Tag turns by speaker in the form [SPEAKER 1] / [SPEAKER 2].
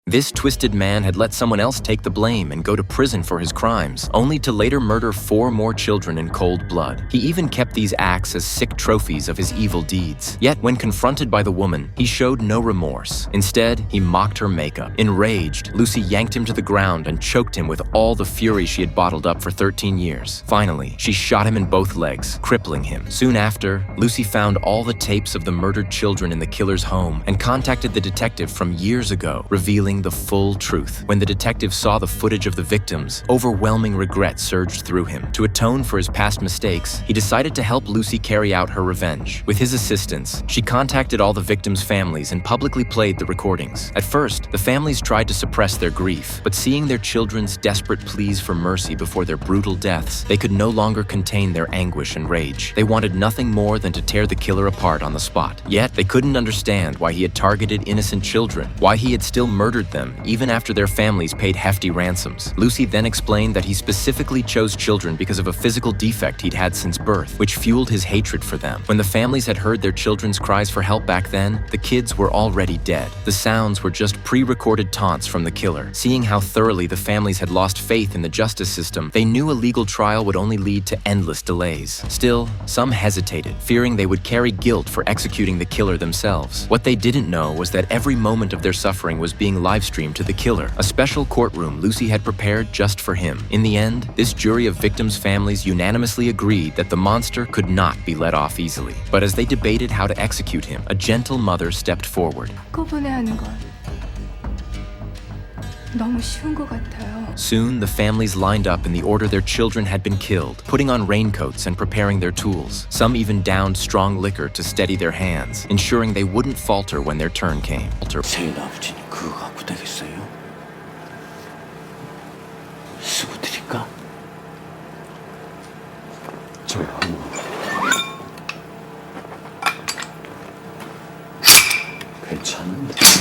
[SPEAKER 1] This twisted man had let someone else take the blame and go to prison for his crimes, only to later murder 4 more children in cold blood. He even kept these acts as sick trophies of his evil deeds. Yet, when confronted by the woman, he showed no remorse. Instead, he mocked her makeup. Enraged, Lucy yanked him to the ground and choked him with all the fury she had bottled up for 13 years. Finally, she shot him in both legs, crippling him. Soon after, Lucy found all the tapes of the murdered children in the killer's home and contacted the detective from years ago, revealing the full truth. When the detective saw the footage of the victims, overwhelming regret surged through him. To atone for his past mistakes, he decided to help Lucy carry out her revenge. With his assistance, she contacted all the victims' families and publicly played the recordings. At first, the families tried to suppress their grief, but seeing their children's desperate pleas for mercy before their brutal deaths, they could no longer contain their anguish and rage. They wanted nothing more than to tear the killer apart on the spot. Yet, they couldn't understand why he had targeted innocent children, why he had still murdered them even after their families paid hefty ransoms. Lucy then explained that he specifically chose children because of a physical defect he'd had since birth, which fueled his hatred for them. When the families had heard their children's cries for help back then, the kids were already dead. The sounds were just pre-recorded taunts from the killer. Seeing how thoroughly the families had lost faith in the justice system, they knew a legal trial would only lead to endless delays. Still, some hesitated, fearing they would carry guilt for executing the killer themselves. What they didn't know was that every moment of their suffering was being live-streamed to the killer, a special courtroom Lucy had prepared just for him. In the end, this jury of victims' families unanimously agreed that the monster could not be let off easily. But as they debated how to execute him, a gentle mother stepped forward.
[SPEAKER 2] 한꺼번에 하는 건 너무 쉬운 것 같아요.
[SPEAKER 1] Soon, the families lined up in the order their children had been killed, putting on raincoats and preparing their tools. Some even downed strong liquor to steady their hands, ensuring they wouldn't falter when their turn came.
[SPEAKER 3] 세인 아버지니 그거 갖고 되겠어요? 쓰고 드릴까? 저요. 괜찮은데.